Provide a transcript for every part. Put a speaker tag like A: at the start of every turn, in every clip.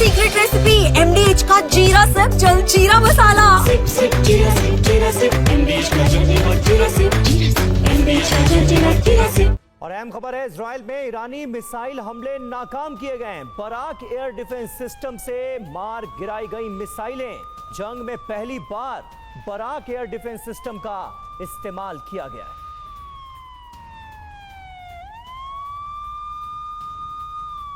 A: Secret recipe MDH का जीरा SIP jaljeera मसाला।
B: SIP SIP जीरा सिप MDH का जलजीरा जीरा सिप MDH का जीरा सिप।
C: और अहम खबर है, इजराइल में ईरानी मिसाइल हमले नाकाम किए गए हैं। बराक एयर डिफेंस सिस्टम से मार गिराई गई मिसाइलें। जंग में पहली बार बराक एयर डिफेंस सिस्टम का इस्तेमाल किया गया है।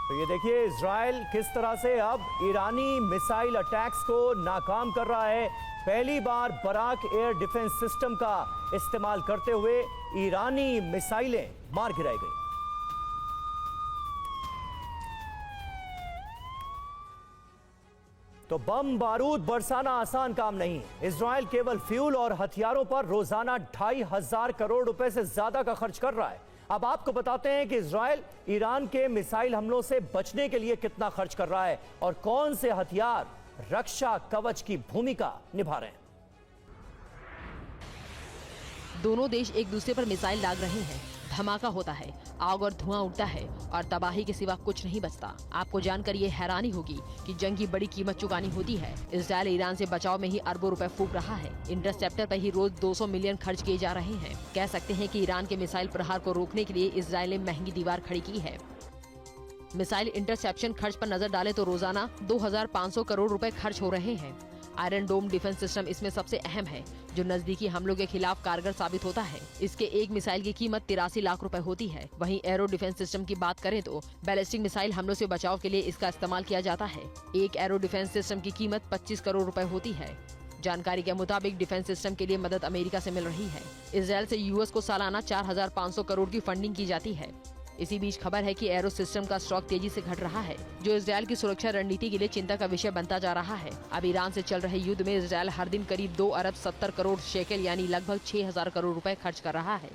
C: तो ये देखिए इजराइल किस तरह से अब ईरानी मिसाइल अटैक्स को नाकाम कर रहा है। पहली बार बराक एयर डिफेंस सिस्टम का इस्तेमाल करते हुए ईरानी मिसाइलें मार गिराई गई। तो बम बारूद बरसाना आसान काम नहीं। इजराइल केवल फ्यूल और हथियारों पर रोजाना 2,500 करोड़ रुपए से ज्यादा का खर्च कर रहा है। अब आपको बताते हैं कि इजराइल ईरान के मिसाइल हमलों से बचने के लिए कितना खर्च कर रहा है और कौन से हथियार रक्षा कवच की भूमिका निभा रहे हैं।
D: दोनों देश एक दूसरे पर मिसाइल दाग रहे हैं। धमाका होता है, आग और धुआं उठता है और तबाही के सिवा कुछ नहीं बचता। आपको जानकर ये हैरानी होगी कि जंग की बड़ी कीमत चुकानी होती है। इजराइल ईरान से बचाव में ही अरबों रुपए फूंक रहा है। इंटरसेप्टर पर ही रोज 200 मिलियन खर्च किए जा रहे हैं। कह सकते हैं कि ईरान के मिसाइल प्रहार को रोकने के लिए इजराइल ने महंगी दीवार खड़ी की है। मिसाइल इंटरसेप्शन खर्च पर नजर डालें तो रोजाना 2,500 करोड़ रुपए खर्च हो रहे हैं। आयरन डोम डिफेंस सिस्टम इसमें सबसे अहम है, जो नजदीकी हमलों के खिलाफ कारगर साबित होता है। इसके एक मिसाइल की कीमत 83 लाख रुपए होती है। वहीं एरो डिफेंस सिस्टम की बात करें तो बैलिस्टिक मिसाइल हमलों से बचाव के लिए इसका इस्तेमाल किया जाता है। एक एरो डिफेंस सिस्टम की कीमत 25 करोड़ रुपए होती है। जानकारी के मुताबिक डिफेंस सिस्टम के लिए मदद अमेरिका से मिल रही है। इजराइल से यूएस को सालाना 4,500 करोड़ की फंडिंग की जाती है। इसी बीच खबर है कि एरो सिस्टम का स्टॉक तेजी से घट रहा है, जो इजराइल की सुरक्षा रणनीति के लिए चिंता का विषय बनता जा रहा है। अब ईरान से चल रहे युद्ध में इजराइल हर दिन करीब 2 अरब 70 करोड़ शेकेल यानी लगभग 6,000 करोड़ रुपए खर्च कर रहा है।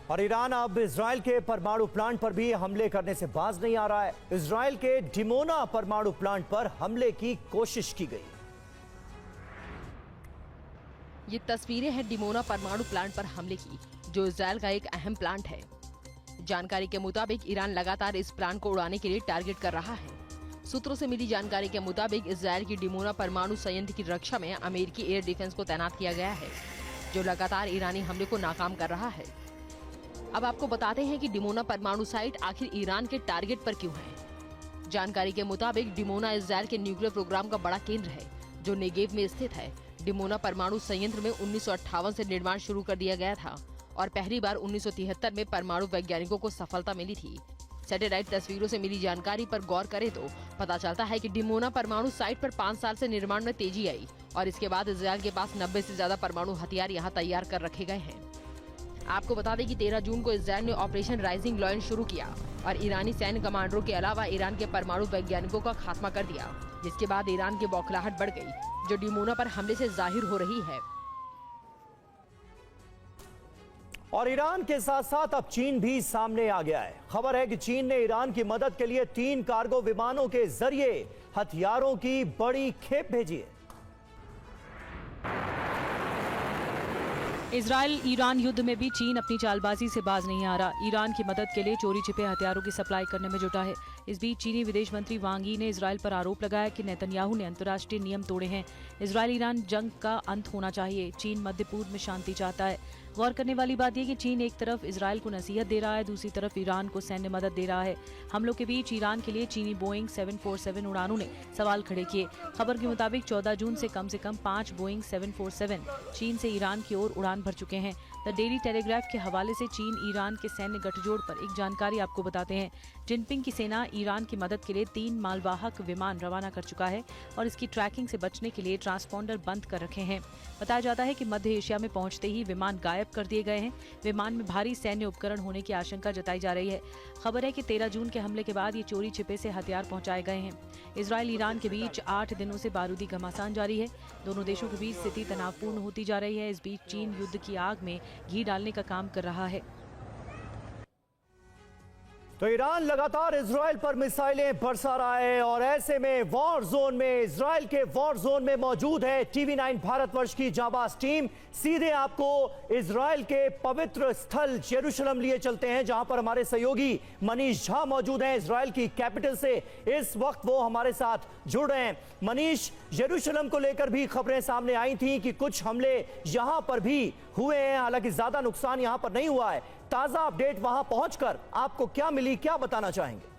C: और ईरान अब इजराइल के परमाणु प्लांट पर भी हमले करने से बाज नहीं आ रहा है। इजराइल के डिमोना परमाणु प्लांट पर हमले की कोशिश की गई।
D: ये तस्वीरें हैं डिमोना परमाणु प्लांट पर हमले की, जो इजराइल का एक अहम प्लांट है। जानकारी के मुताबिक ईरान लगातार इस प्लांट को उड़ाने के लिए टारगेट कर रहा है। सूत्रों से मिली जानकारी के मुताबिक इजराइल की डिमोना परमाणु संयंत्र की रक्षा में अमेरिकी एयर डिफेंस को तैनात किया गया है, जो लगातार ईरानी हमले को नाकाम कर रहा है। अब आपको बताते हैं कि डिमोना परमाणु साइट आखिर ईरान के टारगेट पर क्यों है। जानकारी के मुताबिक डिमोना इजराइल के न्यूक्लियर प्रोग्राम का बड़ा केंद्र है, जो नेगेव में स्थित है। डिमोना परमाणु संयंत्र में 1958 से निर्माण शुरू कर दिया गया था और पहली बार 1973 में परमाणु वैज्ञानिकों को सफलता मिली थी। सैटेलाइट तस्वीरों से मिली जानकारी पर गौर करें तो पता चलता है कि डिमोना परमाणु साइट पर 5 साल से निर्माण में तेजी आई और इसके बाद इजराइल के पास 90 से ज्यादा परमाणु हथियार यहाँ तैयार कर रखे गए हैं। आपको बता दें कि 13 जून को इजराइल ने ऑपरेशन राइजिंग लॉयन शुरू किया और ईरानी सैन्य कमांडरों के अलावा ईरान के परमाणु वैज्ञानिकों का खात्मा कर दिया, जिसके बाद ईरान की बौखलाहट बढ़ गई, जो डिमोना पर हमले से जाहिर हो रही है।
C: और ईरान के साथ साथ अब चीन भी सामने आ गया है। खबर है कि चीन ने ईरान की मदद के लिए 3 कार्गो विमानों के जरिए हथियारों की बड़ी खेप भेजी है।
E: इजराइल ईरान युद्ध में भी चीन अपनी चालबाजी से बाज नहीं आ रहा। ईरान की मदद के लिए चोरी छिपे हथियारों की सप्लाई करने में जुटा है। इस बीच चीनी विदेश मंत्री वांग यी ने इजराइल पर आरोप लगाया कि नेतन्याहू ने अंतर्राष्ट्रीय नियम तोड़े हैं। इजराइल ईरान जंग का अंत होना चाहिए। चीन मध्य पूर्व में शांति चाहता है। गौर करने वाली बात यह कि चीन एक तरफ इजराइल को नसीहत दे रहा है, दूसरी तरफ ईरान को सैन्य मदद दे रहा है। हमलों के बीच ईरान के लिए चीनी बोइंग 747 उड़ानों ने सवाल खड़े किए। खबर के मुताबिक 14 जून से कम 5 बोइंग 747 चीन से ईरान की ओर उड़ान भर चुके हैं। द डेली टेलीग्राफ के हवाले से चीन ईरान के सैन्य गठजोड़ पर एक जानकारी आपको बताते हैं। जिनपिंग की सेना ईरान की मदद के लिए 3 मालवाहक विमान रवाना कर चुका है और इसकी ट्रैकिंग से बचने के लिए ट्रांसपॉन्डर बंद कर रखे हैं। बताया जाता है कि मध्य एशिया में पहुंचते ही विमान गायब कर दिए गए हैं। विमान में भारी सैन्य उपकरण होने की आशंका जताई जा रही है। खबर है कि 13 जून के हमले के बाद ये चोरी छिपे से हथियार पहुंचाए गए हैं। इजराइल ईरान के बीच 8 दिनों से बारूदी घमासान जारी है। दोनों देशों के बीच स्थिति तनावपूर्ण होती जा रही है। इस बीच चीन युद्ध की आग में घी डालने का काम कर रहा है।
C: तो ईरान लगातार इजराइल पर मिसाइलें बरसा रहा है और ऐसे में वॉर जोन में, इजराइल के वॉर जोन में मौजूद है TV9 भारतवर्ष की जाबाज टीम। सीधे आपको इजराइल के पवित्र स्थल यरूशलेम लिए चलते हैं, जहां पर हमारे सहयोगी मनीष झा मौजूद हैं इजराइल की कैपिटल से। इस वक्त वो हमारे साथ जुड़ रहे हैं। मनीष, यरूशलेम को लेकर भी खबरें सामने आई थी कि कुछ हमले यहां पर भी हुए हैं, हालांकि ज्यादा नुकसान यहां पर नहीं हुआ है। ताजा अपडेट वहां पहुंचकर आपको क्या मिली, क्या बताना चाहेंगे?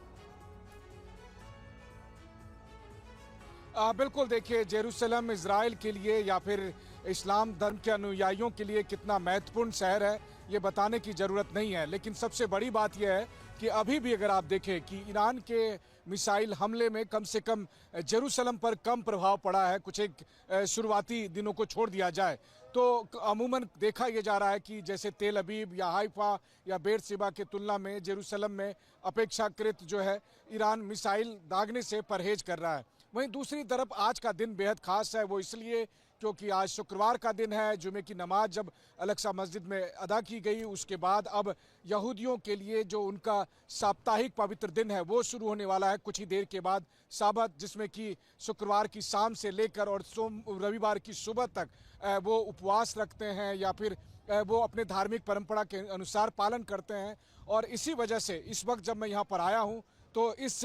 F: बिल्कुल, देखिए, जेरूसलम इजराइल के लिए या फिर इस्लाम धर्म के अनुयायियों के लिए कितना महत्वपूर्ण शहर है ये बताने की ज़रूरत नहीं है। लेकिन सबसे बड़ी बात यह है कि अभी भी अगर आप देखें कि ईरान के मिसाइल हमले में कम से कम जेरूसलम पर कम प्रभाव पड़ा है, कुछ एक शुरुआती दिनों को छोड़ दिया जाए तो अमूमन देखा यह जा रहा है कि जैसे तेल अबीब या हाइफा या बेरशेबा के तुलना में जेरूसलम में अपेक्षाकृत जो है ईरान मिसाइल दागने से परहेज कर रहा है। वहीं दूसरी तरफ आज का दिन बेहद खास है, वो इसलिए क्योंकि आज शुक्रवार का दिन है। जुमे की नमाज जब अल-अक्सा मस्जिद में अदा की गई, उसके बाद अब यहूदियों के लिए जो उनका साप्ताहिक पवित्र दिन है वो शुरू होने वाला है कुछ ही देर के बाद, साबत, जिसमें कि शुक्रवार की शाम से लेकर और रविवार की सुबह तक वो उपवास रखते हैं या फिर वो अपने धार्मिक परंपरा के अनुसार पालन करते हैं। और इसी वजह से इस वक्त जब मैं यहाँ पर आया हूँ तो इस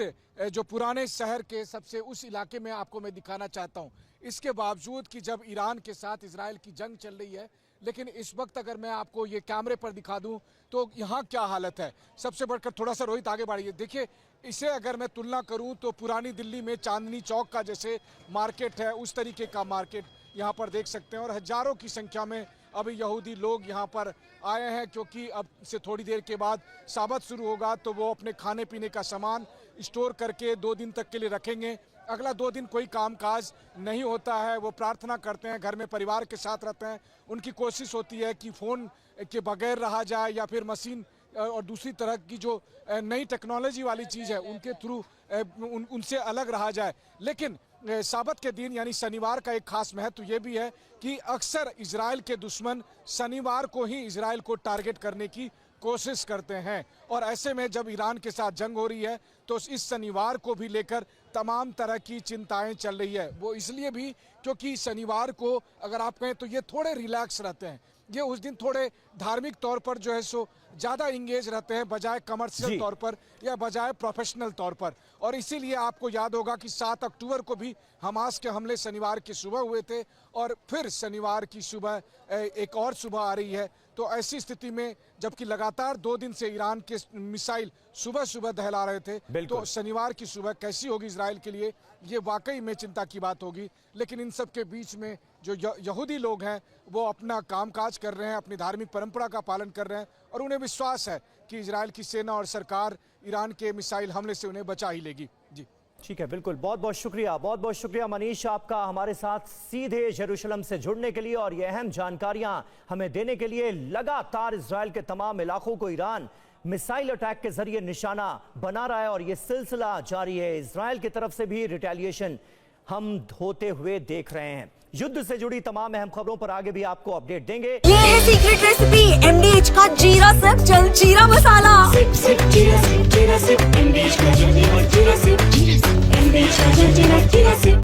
F: जो पुराने शहर के सबसे उस इलाके में आपको मैं दिखाना चाहता हूँ। इसके बावजूद कि जब ईरान के साथ इजराइल की जंग चल रही है, लेकिन इस वक्त अगर मैं आपको ये कैमरे पर दिखा दूं तो यहाँ क्या हालत है। सबसे बढ़कर थोड़ा सा रोहित आगे बढ़िए, देखिए, इसे अगर मैं तुलना करूं तो पुरानी दिल्ली में चांदनी चौक का जैसे मार्केट है उस तरीके का मार्केट यहाँ पर देख सकते हैं। और हजारों की संख्या में अभी यहूदी लोग यहाँ पर आए हैं, क्योंकि अब से थोड़ी देर के बाद साबत शुरू होगा तो वो अपने खाने पीने का सामान स्टोर करके 2 दिन तक के लिए रखेंगे। अगला 2 दिन कोई कामकाज नहीं होता है, वो प्रार्थना करते हैं, घर में परिवार के साथ रहते हैं। उनकी कोशिश होती है कि फ़ोन के बगैर रहा जाए या फिर मशीन और दूसरी तरह की जो नई टेक्नोलॉजी वाली चीज़ है उनके थ्रू उनसे अलग रहा जाए। लेकिन साबत के दिन यानी शनिवार का एक खास महत्व ये भी है कि अक्सर इजराइल के दुश्मन शनिवार को ही इजराइल को टारगेट करने की कोशिश करते हैं। और ऐसे में जब ईरान के साथ जंग हो रही है तो इस शनिवार को भी लेकर तमाम तरह की चिंताएं चल रही है। वो इसलिए भी क्योंकि शनिवार को अगर आप कहें तो ये थोड़े रिलैक्स रहते हैं, ये उस दिन थोड़े धार्मिक तौर पर जो है सो ज़्यादा इंगेज रहते हैं बजाय कमर्शियल तौर पर या बजाय प्रोफेशनल तौर पर। और इसीलिए आपको याद होगा कि 7 अक्टूबर को भी हमास के हमले शनिवार की सुबह हुए थे और फिर शनिवार की सुबह एक और सुबह आ रही है। तो ऐसी स्थिति में जबकि लगातार 2 दिन से ईरान के मिसाइल सुबह सुबह दहला रहे थे, तो शनिवार की सुबह कैसी होगी इजराइल के लिए, ये वाकई में चिंता की बात होगी। लेकिन इन सब के बीच में जो यहूदी लोग हैं वो अपना कामकाज कर रहे हैं, अपनी धार्मिक परंपरा का पालन कर रहे हैं और उन्हें विश्वास है कि इजराइल की सेना और सरकार ईरान के मिसाइल हमले से उन्हें बचा ही लेगी। जी
C: ठीक है, बिल्कुल, बहुत बहुत शुक्रिया मनीष आपका हमारे साथ सीधे यरूशलेम से जुड़ने के लिए और ये अहम जानकारियां हमें देने के लिए। लगातार इजराइल के तमाम इलाकों को ईरान मिसाइल अटैक के जरिए निशाना बना रहा है और ये सिलसिला जारी है। इजराइल की तरफ से भी रिटेलिएशन हम होते हुए देख रहे हैं। युद्ध से जुड़ी तमाम अहम खबरों पर आगे भी आपको अपडेट देंगे।
A: ये है सीक्रेट रेसिपी MDH का जीरा सिर्फ जल जीरा मसाला।
B: सिर्फ जीरा सिर्फ MDH का जल जीरा सिर्फ MDH का जल जीरा सिर्फ